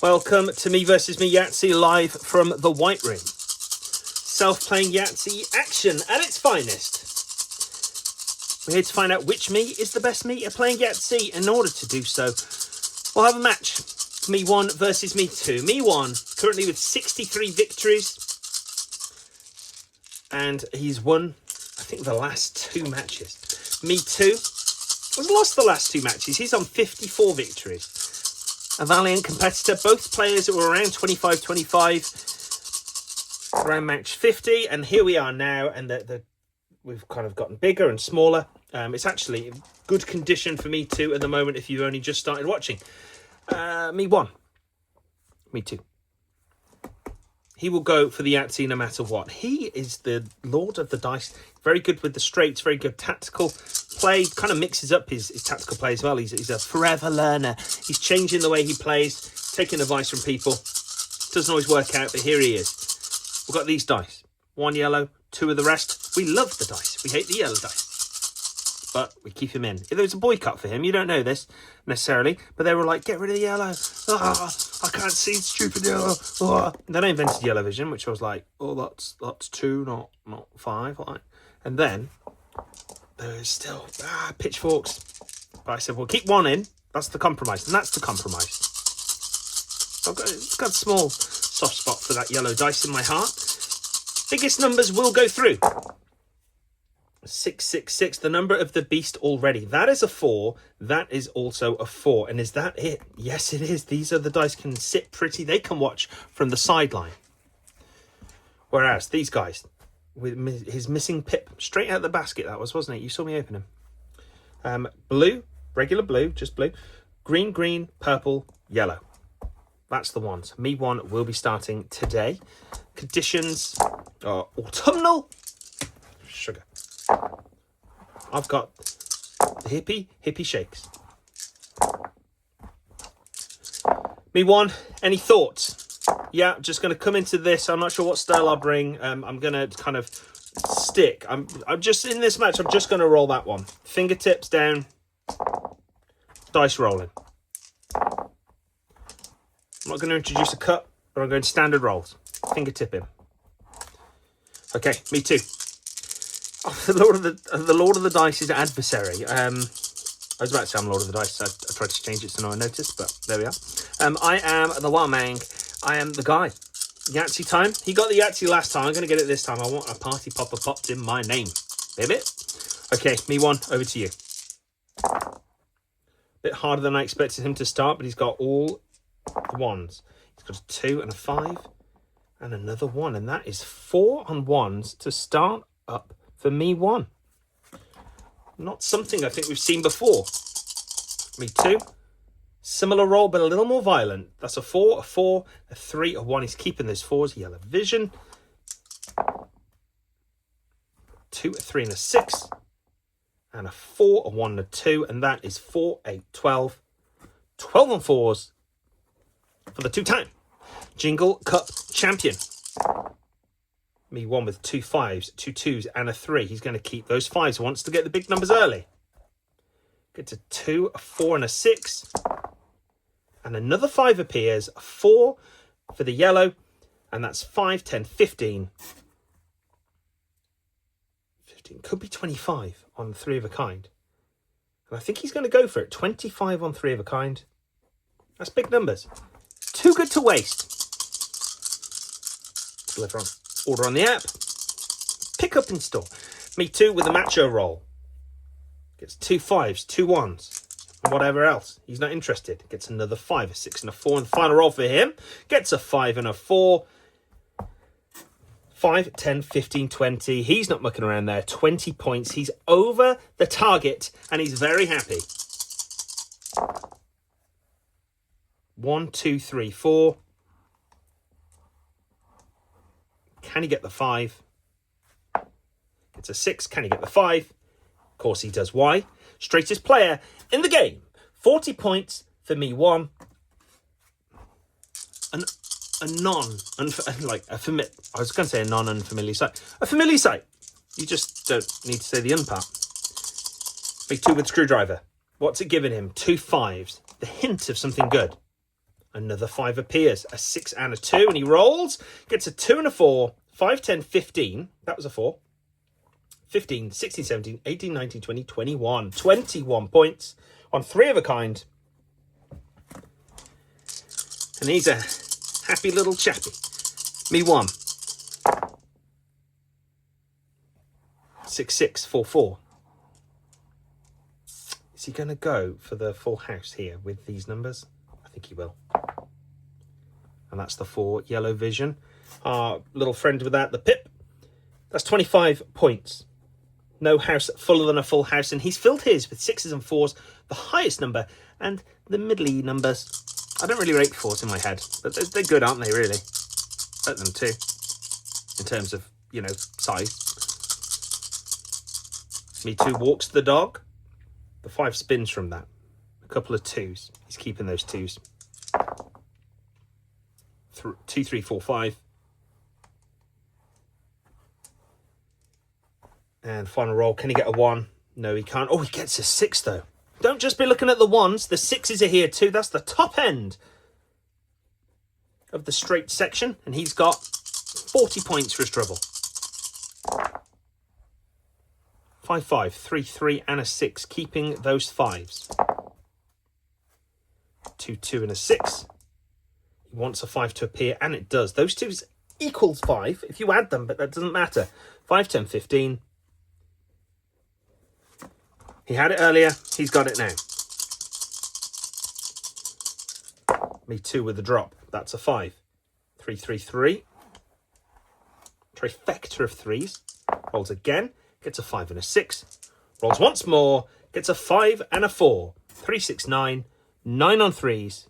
Welcome to Me versus Me Yahtzee live from the White Room. Self-playing Yahtzee action at its finest. We're here to find out which me is the best me at playing Yahtzee. In order to do so, we'll have a match. Me 1 versus Me 2. Me 1 currently with 63 victories. And he's won, I think, the last 2 matches. Me 2 has lost the last 2 matches. He's on 54 victories. A valiant competitor. Both players were around 25-25, around match 50, and here we are now, and we've kind of gotten bigger and smaller. It's actually good condition for Me 2 at the moment if you've only just started watching. Me 1. Me 2. He will go for the Yahtzee no matter what. He is the lord of the dice. Very good with the straights, very good tactical play. Kind of mixes up his tactical play as well. He's a forever learner. He's changing the way he plays, taking advice from people. Doesn't always work out, but here he is. We've got these dice. 1 yellow, 2 of the rest. We love the dice. We hate the yellow dice. But we keep him in. If there was a boycott for him, you don't know this necessarily, but they were like, get rid of the yellow. I can't see stupid yellow. Then I invented yellow vision, which I was like, oh, that's 2, not 5. And then there's still pitchforks. But I said, well, keep 1 in. That's the compromise, and that's the compromise. I've got a small soft spot for that yellow dice in my heart. Biggest numbers will go through. 666, the number of the beast already. That is a 4. That is also a 4. And is that it? Yes, it is. These are the dice can sit pretty. They can watch from the sideline. Whereas these guys, with his missing pip, straight out the basket that was, wasn't it? You saw me open him. Blue, regular blue, just blue. Green, green, purple, yellow. That's the ones. Me 1 will be starting today. Conditions are autumnal. Sugar. I've got the hippie shakes. Me 1, any thoughts? Yeah, just going to come into this. I'm not sure what style I'll bring. I'm going to kind of stick. I'm just in this match. I'm just going to roll that one. Fingertips down. Dice rolling. I'm not going to introduce a cut, but I'm going standard rolls. Fingertip in. Okay, Me 2. Oh, the Lord of the Dice is adversary. I was about to say I'm Lord of the Dice. I tried to change it so no one noticed, but there we are. I am the Wild Mang. I am the guy. Yahtzee time. He got the Yahtzee last time. I'm going to get it this time. I want a party popper popped in my name. Baby. Okay, Me 1, over to you. Bit harder than I expected him to start, but he's got all the ones. He's got a 2 and a 5 and another 1. And that is 4 on 1s to start up for Me 1. Not something I think we've seen before. Me 2. Similar roll, but a little more violent. That's a 4, a 4, a 3, a 1. He's keeping those 4s. Yellow vision. 2, a 3, and a 6. And a 4, a 1, and a 2. And that is 4, 8, 12. 12 on 4s for the 2-time Jingle Cup champion. Me 1 with 2 5s, 2 2s, and a 3. He's going to keep those 5s. Wants to get the big numbers early. Gets a 2, a 4, and a 6. And another 5 appears. A 4 for the yellow. And that's 5, 10, 15. 15. Could be 25 on 3 of a kind. And I think he's going to go for it. 25 on 3 of a kind. That's big numbers. Too good to waste. Deliver on. Order on the app. Pick up in store. Me 2 with a macho roll. Gets 2 5s, 2 1s, and whatever else. He's not interested. Gets another 5, a 6, and a 4. And the final roll for him. Gets a 5 and a 4. 5, 10, 15, 20. He's not mucking around there. 20 points. He's over the target, and he's very happy. 1, 2, 3, 4. Can he get the 5? It's a 6. Can he get the 5? Of course he does. Why? Straightest player in the game. 40 points for Me 1. I was going to say a non-unfamiliar sight. A familiar sight. You just don't need to say the un part. Me 2 with screwdriver. What's it giving him? 2 5s. The hint of something good. Another 5 appears. A 6 and a 2. And he rolls. Gets a 2 and a 4. 5, 10, 15. That was a 4. 15, 16, 17, 18, 19, 20, 21. 21 points on 3 of a kind. And he's a happy little chappy. Me 1. 6, 6, 4, 4. Is he going to go for the full house here with these numbers? I think he will. And that's the 4 yellow vision. Our little friend with that, the pip. That's 25 points. No house fuller than a full house. And he's filled his with 6s and 4s, the highest number, and the middly numbers. I don't really rate 4s in my head, but they're good, aren't they, really? Better than 2, in terms of, you know, size. Me 2 walks the dog. The 5 spins from that. A couple of 2s. He's keeping those 2s. 2, 3, 4, 5. And final roll. Can he get a 1? No, he can't. Oh, he gets a 6, though. Don't just be looking at the 1s. The 6s are here, too. That's the top end of the straight section. And he's got 40 points for his trouble. 5, 5, 3, 3, and a 6. Keeping those 5s. 2, 2, and a 6. He wants a 5 to appear, and it does. Those 2s equals 5 if you add them, but that doesn't matter. 5, 10, 15. He had it earlier. He's got it now. Me 2 with a drop. That's a 5. 3, 3, 3. Trifecta of 3s. Rolls again. Gets a 5 and a 6. Rolls once more. Gets a 5 and a 4. 3, 6, 9. 9 on 3s.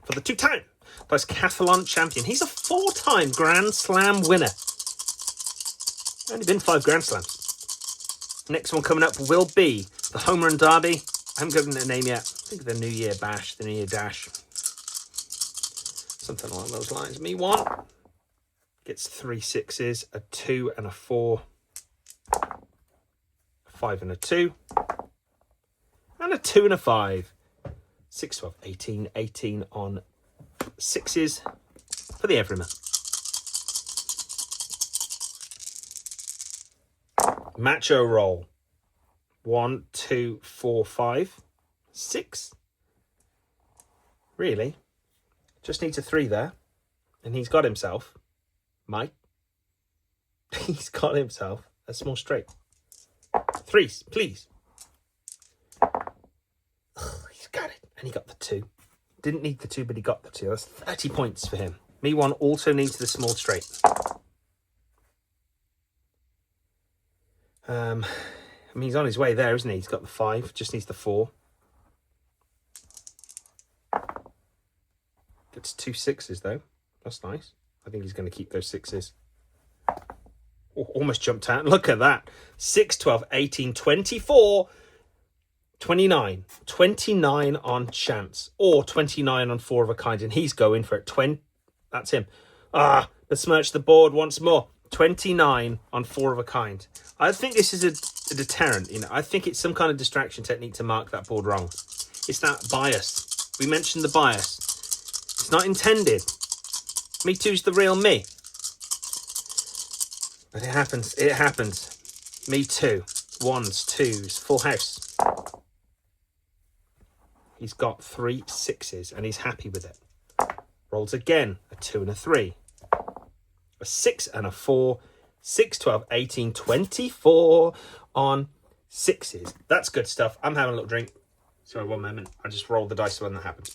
For the 2-time Decathlon champion. He's a 4-time Grand Slam winner. Only been 5 Grand Slams. Next one coming up will be the Home Run Derby. I haven't given it a name yet. I think the New Year Bash, the New Year Dash. Something along those lines. Me 1. Gets 3 6s, a 2 and a 4. A 5 and a 2. And a 2 and a 5. 6, 12, 18. 18 on 6s for the everyman. Macho roll. 1, 2, 4, 5, 6. Really? Just needs a 3 there. And he's got himself, Mike. He's got himself a small straight. 3s, please. Oh, he's got it. And he got the 2. Didn't need the 2, but he got the 2. That's 30 points for him. Me 1 also needs the small straight. I mean, he's on his way there, isn't he? He's got the 5, just needs the 4. Gets 2 6s, though. That's nice. I think he's going to keep those 6s. Oh, almost jumped out. Look at that. 6, 12, 18, 24, 29. 29 on chance. Or 29 on 4 of a kind. And he's going for it. 20. That's him. Besmirch the board once more. 29 on 4 of a kind. I think this is a deterrent. You know, I think it's some kind of distraction technique to mark that board wrong. It's that bias. We mentioned the bias. It's not intended. Me 2's the real me. But it happens. It happens. Me 2. 1s, 2s. Full house. He's got 3 6s and he's happy with it. Rolls again. A 2 and a 3. A 6 and a 4. 6, 12, 18, 24 on 6s. That's good stuff. I'm having a little drink. Sorry, one moment. I just rolled the dice when that happened.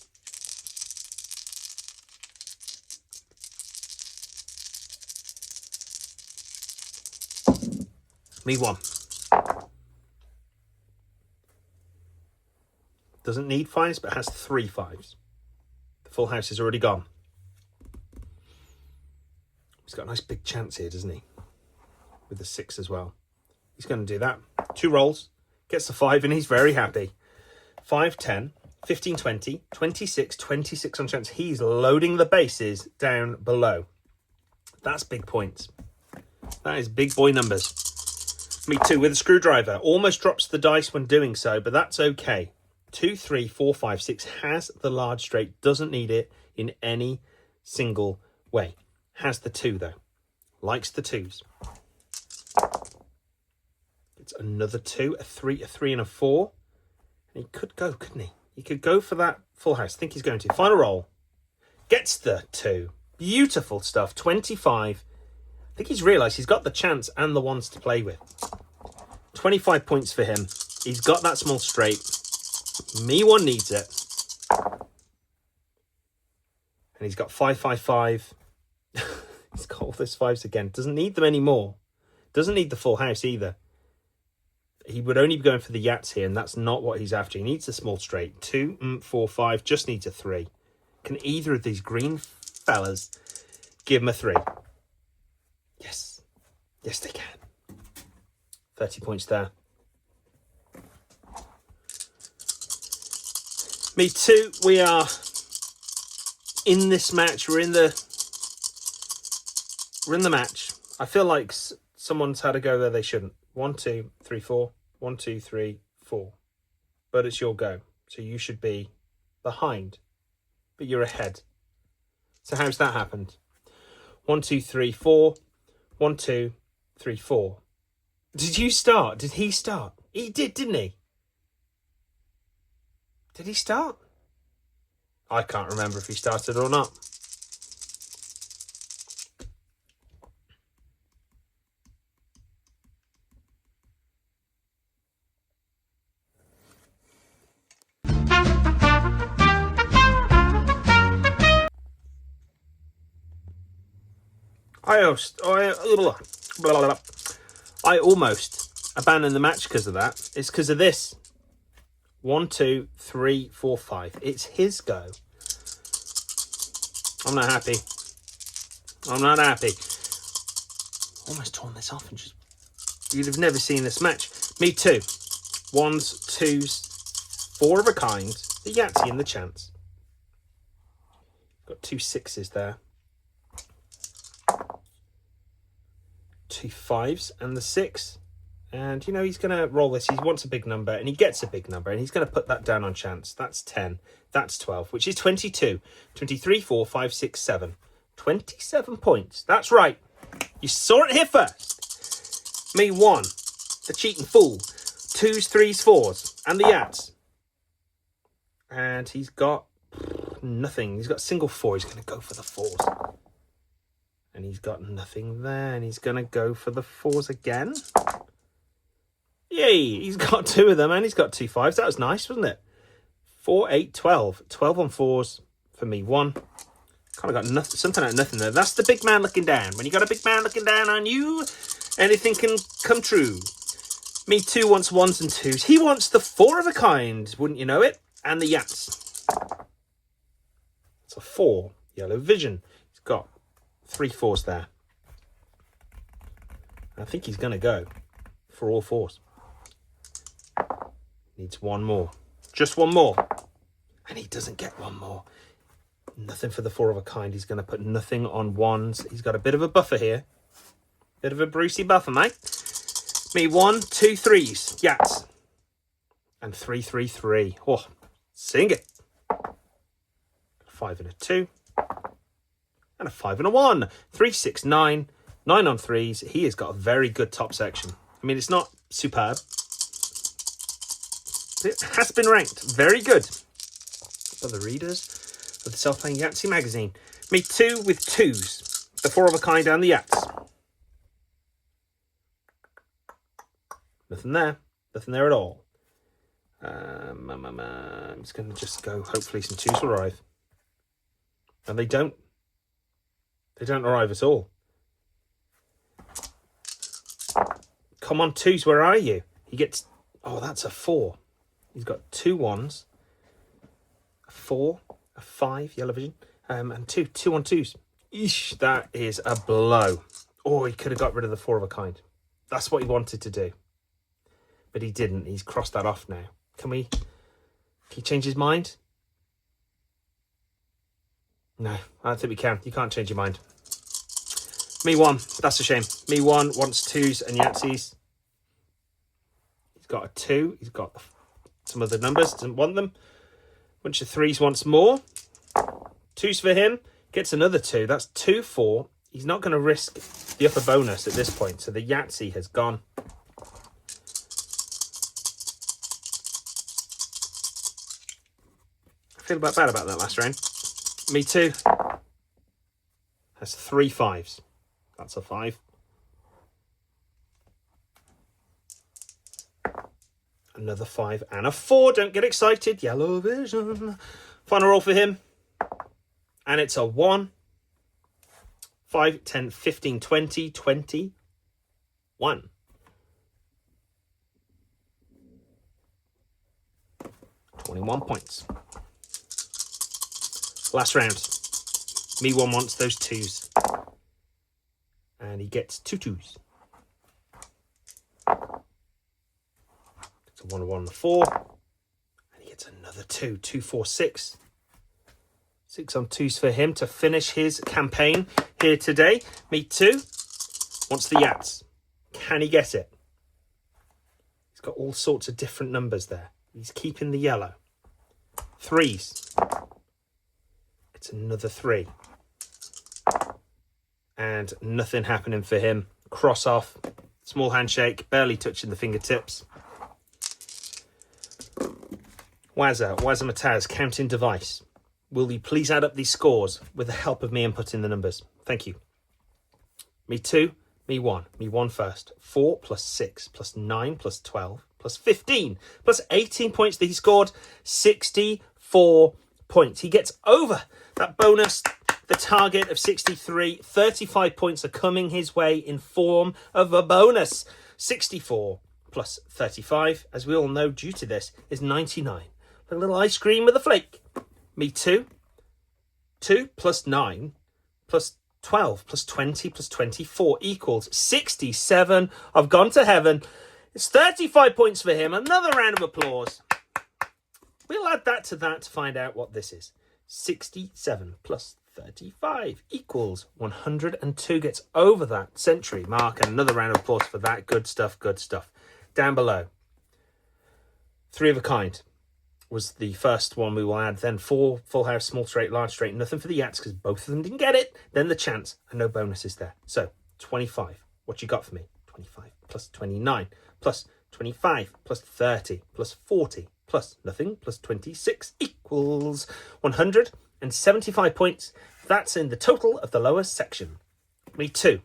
Me 1. Doesn't need 5s, but has 3 5s. The full house is already gone. He's got a nice big chance here, doesn't he? With the 6 as well. He's going to do that. 2 rolls. Gets the 5 and he's very happy. 5, 10, 15, 20, 26, 26 on chance. He's loading the bases down below. That's big points. That is big boy numbers. Me 2 with a screwdriver. Almost drops the dice when doing so, but that's okay. 2, 3, 4, 5, 6. Has the large straight. Doesn't need it in any single way. Has the 2 though. Likes the 2s. It's another 2, a 3, a 3 and a 4. And he could go, couldn't he? He could go for that full house. I think he's going to. Final roll. Gets the 2. Beautiful stuff. 25. I think he's realised he's got the chance and the ones to play with. 25 points for him. He's got that small straight. Me one needs it. And he's got 5, 5, 5. He's got all those 5s again. Doesn't need them anymore. Doesn't need the full house either. He would only be going for the Yahtzee here, and that's not what he's after. He needs a small straight. 2, 4, 5. Just needs a 3. Can either of these green fellas give him a 3? Yes. Yes, they can. 30 points there. Me too. We are in this match. We're in the match. I feel like someone's had a go there they shouldn't. 1, 2, 3, 4. 1, 2, 3, 4. But it's your go. So you should be behind. But you're ahead. So how's that happened? 1, 2, 3, 4. 1, 2, 3, 4. Did you start? Did he start? He did, didn't he? Did he start? I can't remember if he started or not. I almost abandoned the match because of that. It's because of this. 1, 2, 3, 4, 5. It's his go. I'm not happy. I'm not happy. Almost torn this off and just... You'd have never seen this match. Me too. 1s, 2s, 4 of a kind. The Yahtzee and the chance. Got 2 6s there. 2 5s and the 6. And, you know, he's going to roll this. He wants a big number, and he gets a big number, and he's going to put that down on chance. That's 10. That's 12, which is 22. 23, 4, 5, 6, 7. 27 points. That's right. You saw it here first. Me 1. The cheating fool. 2s, 3s, 4s. And the Yahtzee. And he's got nothing. He's got single 4. He's going to go for the 4s. And he's got nothing there. And he's going to go for the 4s again. Yay, he's got 2 of them and he's got 2 5s. That was nice, wasn't it? 4, 8, 12. 12 on 4s for me 1. Kind of got nothing, something like nothing there. That's the big man looking down. When you got a big man looking down on you, anything can come true. Me 2 wants 1s and 2s. He wants the 4 of a kind, wouldn't you know it? And the Yahtzee. It's a 4. Yellow vision. He's got 3 4s there. I think he's going to go for all 4s. Needs 1 more. Just 1 more. And he doesn't get 1 more. Nothing for the 4 of a kind. He's going to put nothing on 1s. He's got a bit of a buffer here. Bit of a Brucey buffer, mate. Me 1, 2, 3s. Yahtzee. And 3, 3, 3. Oh, sing it. 5 and a 2. And a 5 and a 1. 3, 6, 9. 9 on 3s. He has got a very good top section. I mean, it's not superb. It has been ranked very good by the readers of the Self-Playing Yahtzee magazine. Me 2 with 2s. The 4 of a kind and the Yahtzee. Nothing there. Nothing there at all. I'm just going to just go. Hopefully some 2s will arrive. And they don't. They don't arrive at all. Come on, 2s, where are you? He gets... Oh, that's a 4. He's got 2 1s, a 4, a 5, yellow vision, and 2 on 2s. Eesh, that is a blow. Oh, he could have got rid of the 4 of a kind. That's what he wanted to do. But he didn't. He's crossed that off now. Can he change his mind? No, I don't think we can. You can't change your mind. Me 1, that's a shame. Me 1 wants 2s and Yahtzees. He's got a 2. He's got some other numbers, doesn't want them. Bunch of threes once more. Twos for him, gets another 2. That's 2, 4. He's not going to risk the upper bonus at this point, so the Yahtzee has gone. I feel a bit bad about that last round. Me too. Has 3 5s. That's a 5. Another 5 and a 4. Don't get excited. Yellow vision. Final roll for him. And it's a 1. 5, 10, 15, 20, 21. £21 points. Last round. Me1 wants those 2s. And he gets 2 2s. It's a 1, a 1, and a 4. And he gets another 2. 2, 4, 6. 6 on 2s for him to finish his campaign here today. Me too. Wants the Yahtzee. Can he get it? He's got all sorts of different numbers there. He's keeping the yellow. 3s. It's another 3. And nothing happening for him. Cross off. Small handshake. Barely touching the fingertips. Wazza Mataz, counting device. Will you please add up these scores with the help of me inputting the numbers? Thank you. Me 2, me 1. Me 1 first. 4 plus 6 plus 9 plus 12 plus 15 plus 18 points that he scored. 64 points. He gets over that bonus, the target of 63. 35 points are coming his way in form of a bonus. 64 plus 35, as we all know, due to this, is 99. A little ice cream with a flake. Me 2. 2 plus 9 plus 12 plus 20 plus 24 equals 67. I've gone to heaven. It's 35 points for him. Another round of applause. We'll add that to find out what this is. 67 plus 35 equals 102. Gets over that century mark. And another round of applause for that. Good stuff, good stuff. Down below. 3 of a kind was the first one we will add. Then 4 full house, small straight, large straight. Nothing for the Yahtzee because both of them didn't get it. Then the chance and no bonuses there. So 25. What you got for me? 25 plus 29 plus 25 plus 30 plus 40 plus nothing plus 26 equals 175 points. That's in the total of the lower section. Me too.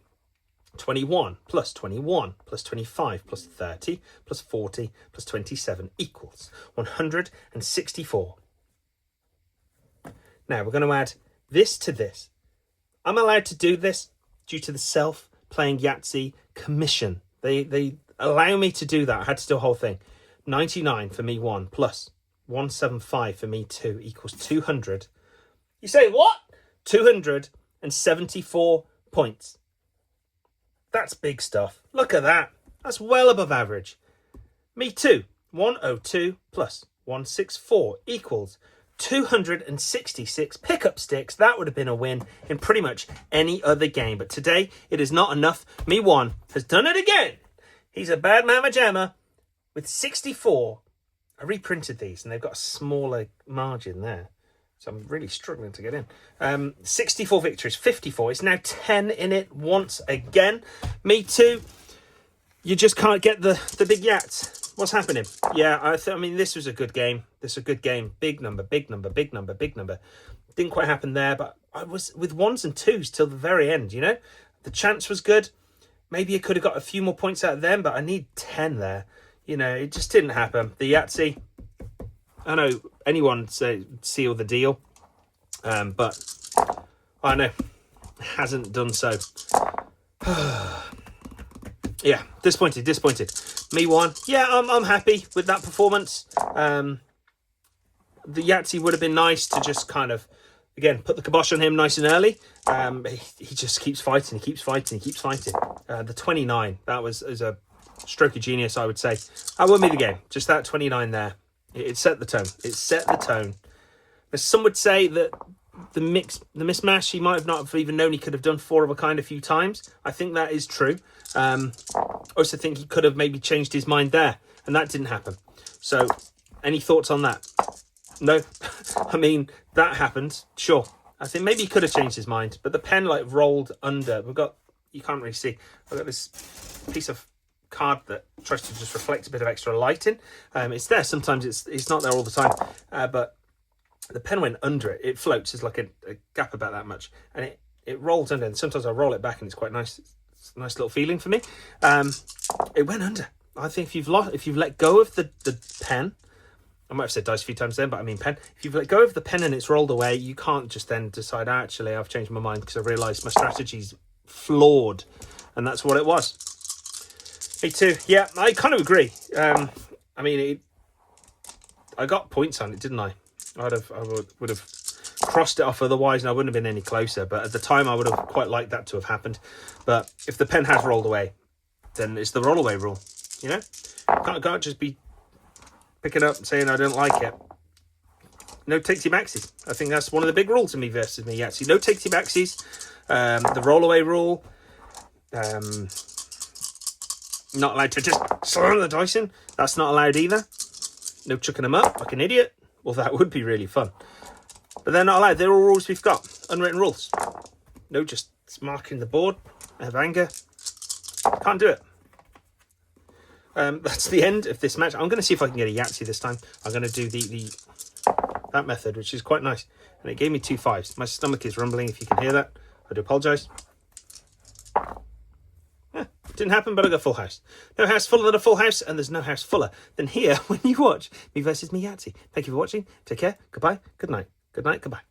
21 plus 21 plus 25 plus 30 plus 40 plus 27 equals 164. Now we're going to add this to this. I'm allowed to do this due to the self-playing Yahtzee commission. They allow me to do that. I had to do the whole thing. 99 for me 1 plus 175 for me 2 equals 200. You say what? 274 points. That's big stuff. Look at that. That's well above average. Me too. 102 plus 164 equals 266 pickup sticks. That would have been a win in pretty much any other game. But today, it is not enough. Me 1 has done it again. He's a bad mamma jamma with 64. I reprinted these and they've got a smaller margin there. So I'm really struggling to get in. 64 victories, 54. It's now 10 in it once again. Me too. You just can't get the big Yahtzee. What's happening? Yeah, I mean, this was a good game. This was a good game. Big number, big number, big number, big number. Didn't quite happen there, but I was with 1s and 2s till the very end, you know? The chance was good. Maybe I could have got a few more points out of them, but I need 10 there. You know, it just didn't happen. The Yahtzee, I know anyone say seal the deal, but I know hasn't done so. Yeah, disappointed. Me 1, yeah, I'm happy with that performance. The Yahtzee would have been nice to just kind of, again, put the kibosh on him nice and early. He just keeps fighting. The 29, that was a stroke of genius, I would say. That won me the game. Just that 29 there. It set the tone. It set the tone. As some would say that the mismatch, he might have not have even known he could have done 4 of a kind a few times. I think that is true. I also think he could have maybe changed his mind there, and that didn't happen. So Any thoughts on that? No? I mean, that happened, sure. I think maybe he could have changed his mind, but the pen like rolled under. You can't really see. I've got this piece of card that tries to just reflect a bit of extra light in. It's there sometimes, it's not there all the time, but the pen went under it. It floats, there's like a gap about that much, and it rolls under, and sometimes I roll it back and it's quite nice. It's a nice little feeling for me. It went under. I think if you've let go of the pen, I might have said dice a few times then, but I mean pen. If you've let go of the pen and it's rolled away, you can't just then decide, actually, I've changed my mind because I realised my strategy's flawed. And that's what it was. Me too. Yeah, I kind of agree. I mean, I got points on it, didn't I? I would have crossed it off otherwise, and I wouldn't have been any closer. But at the time, I would have quite liked that to have happened. But if the pen has rolled away, then it's the rollaway rule. You know, can't just be picking up and saying I don't like it. No takesy backsies. I think that's one of the big rules in Me versus Me Yahtzee. No takesy backsies. The rollaway rule. Not allowed to just slam the dice in. That's not allowed either. No chucking them up like an idiot. Well, that would be really fun. But they're not allowed. They're all rules we've got. Unwritten rules. No just marking the board out of anger. Can't do it. That's the end of this match. I'm going to see if I can get a Yahtzee this time. I'm going to do that method, which is quite nice. And it gave me 2 5s. My stomach is rumbling, if you can hear that. I do apologise. Didn't happen, but I got full house. No house fuller than a full house, and there's no house fuller than here when you watch Me versus Me Yahtzee. Thank you for watching. Take care. Goodbye. Good night. Good night. Goodbye.